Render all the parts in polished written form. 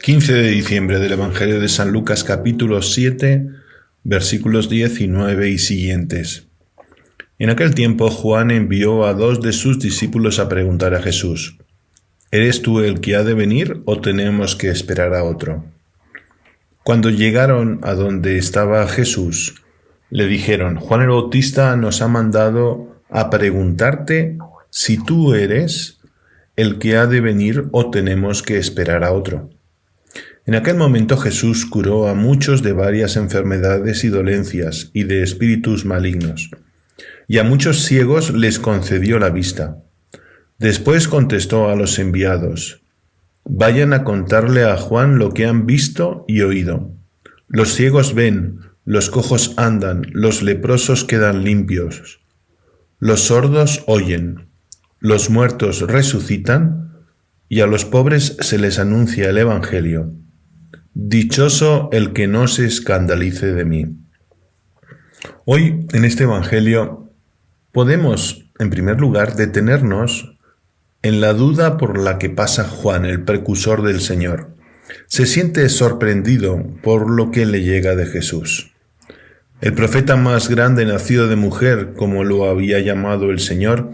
15 de diciembre del Evangelio de San Lucas, capítulo 7, versículos 19 y siguientes. En aquel tiempo Juan envió a 2 de sus discípulos a preguntar a Jesús: ¿Eres tú el que ha de venir o tenemos que esperar a otro? Cuando llegaron a donde estaba Jesús, le dijeron: Juan el Bautista nos ha mandado a preguntarte si tú eres el que ha de venir o tenemos que esperar a otro. En aquel momento Jesús curó a muchos de varias enfermedades y dolencias y de espíritus malignos, y a muchos ciegos les concedió la vista. Después contestó a los enviados: vayan a contarle a Juan lo que han visto y oído. Los ciegos ven, los cojos andan, los leprosos quedan limpios, los sordos oyen, los muertos resucitan, y a los pobres se les anuncia el Evangelio. Dichoso el que no se escandalice de mí. Hoy, en este Evangelio, podemos, en primer lugar, detenernos en la duda por la que pasa Juan, el precursor del Señor. Se siente sorprendido por lo que le llega de Jesús. El profeta más grande nacido de mujer, como lo había llamado el Señor,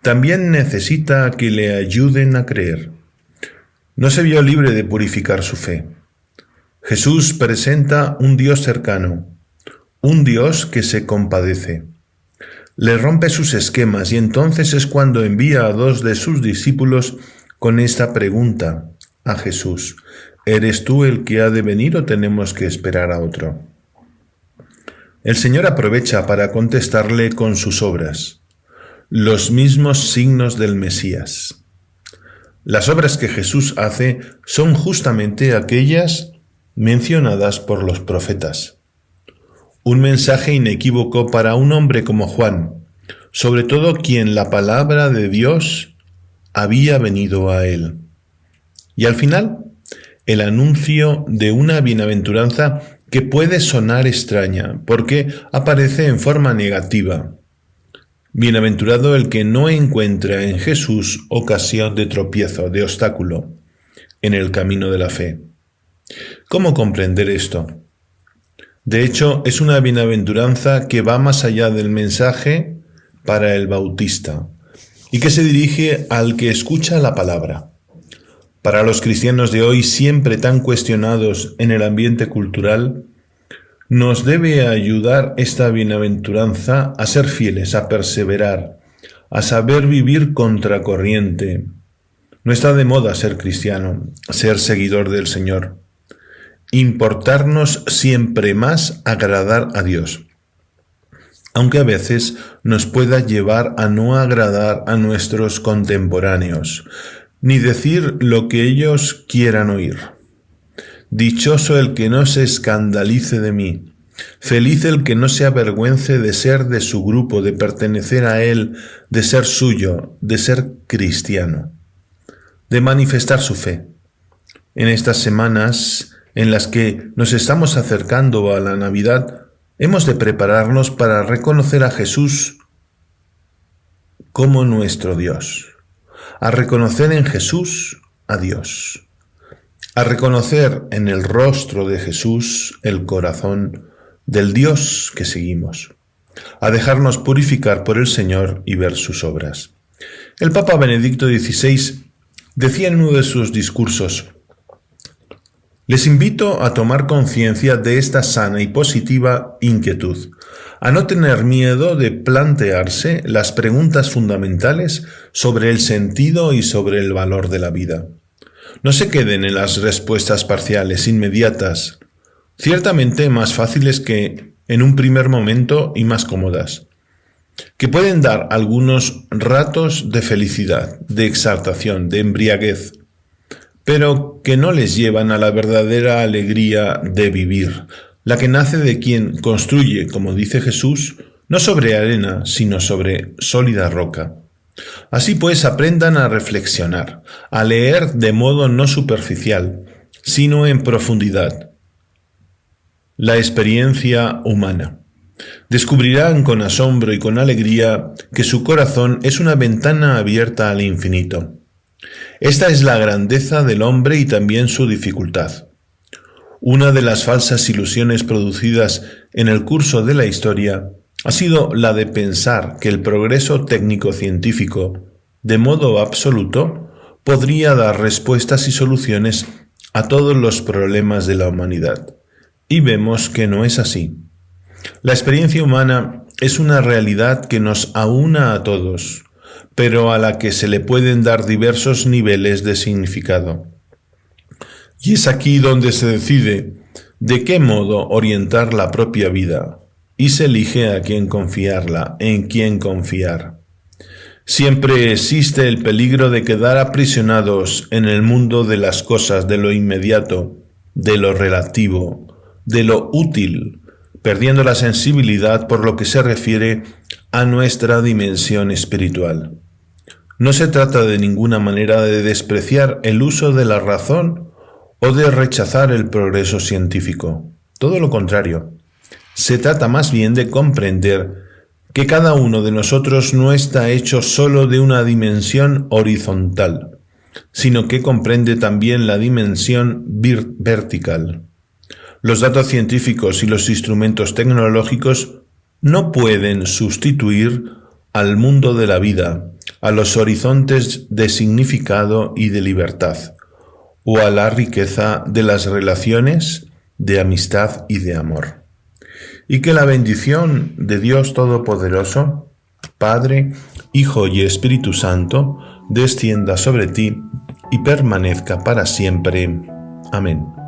también necesita que le ayuden a creer. No se vio libre de purificar su fe. Jesús presenta un Dios cercano, un Dios que se compadece. Le rompe sus esquemas y entonces es cuando envía a 2 de sus discípulos con esta pregunta a Jesús: ¿eres tú el que ha de venir o tenemos que esperar a otro? El Señor aprovecha para contestarle con sus obras, los mismos signos del Mesías. Las obras que Jesús hace son justamente aquellas mencionadas por los profetas. Un mensaje inequívoco para un hombre como Juan, sobre todo quien la palabra de Dios había venido a él. Y al final, el anuncio de una bienaventuranza que puede sonar extraña, porque aparece en forma negativa. Bienaventurado el que no encuentra en Jesús ocasión de tropiezo, de obstáculo, en el camino de la fe. ¿Cómo comprender esto? De hecho, es una bienaventuranza que va más allá del mensaje para el bautista y que se dirige al que escucha la palabra. Para los cristianos de hoy, siempre tan cuestionados en el ambiente cultural, nos debe ayudar esta bienaventuranza a ser fieles, a perseverar, a saber vivir contracorriente. No está de moda ser cristiano, ser seguidor del Señor. Importarnos siempre más agradar a Dios, aunque a veces nos pueda llevar a no agradar a nuestros contemporáneos, ni decir lo que ellos quieran oír. Dichoso el que no se escandalice de mí, feliz el que no se avergüence de ser de su grupo, de pertenecer a él, de ser suyo, de ser cristiano, de manifestar su fe. En estas semanas en las que nos estamos acercando a la Navidad, hemos de prepararnos para reconocer a Jesús como nuestro Dios, a reconocer en Jesús a Dios, a reconocer en el rostro de Jesús el corazón del Dios que seguimos, a dejarnos purificar por el Señor y ver sus obras. El Papa Benedicto XVI decía en uno de sus discursos: les invito a tomar conciencia de esta sana y positiva inquietud, a no tener miedo de plantearse las preguntas fundamentales sobre el sentido y sobre el valor de la vida. No se queden en las respuestas parciales, inmediatas, ciertamente más fáciles que en un primer momento y más cómodas, que pueden dar algunos ratos de felicidad, de exaltación, de embriaguez, pero que no les llevan a la verdadera alegría de vivir, la que nace de quien construye, como dice Jesús, no sobre arena, sino sobre sólida roca. Así pues, aprendan a reflexionar, a leer de modo no superficial, sino en profundidad, la experiencia humana. Descubrirán con asombro y con alegría que su corazón es una ventana abierta al infinito. Esta es la grandeza del hombre y también su dificultad. Una de las falsas ilusiones producidas en el curso de la historia ha sido la de pensar que el progreso técnico-científico, de modo absoluto, podría dar respuestas y soluciones a todos los problemas de la humanidad. Y vemos que no es así. La experiencia humana es una realidad que nos aúna a todos, pero a la que se le pueden dar diversos niveles de significado. Y es aquí donde se decide de qué modo orientar la propia vida, y se elige a quién confiarla, en quién confiar. Siempre existe el peligro de quedar aprisionados en el mundo de las cosas, de lo inmediato, de lo relativo, de lo útil, perdiendo la sensibilidad por lo que se refiere a nuestra dimensión espiritual. No se trata de ninguna manera de despreciar el uso de la razón o de rechazar el progreso científico. Todo lo contrario. Se trata más bien de comprender que cada uno de nosotros no está hecho solo de una dimensión horizontal, sino que comprende también la dimensión vertical. Los datos científicos y los instrumentos tecnológicos no pueden sustituir al mundo de la vida, a los horizontes de significado y de libertad, o a la riqueza de las relaciones de amistad y de amor. Y que la bendición de Dios Todopoderoso, Padre, Hijo y Espíritu Santo, descienda sobre ti y permanezca para siempre. Amén.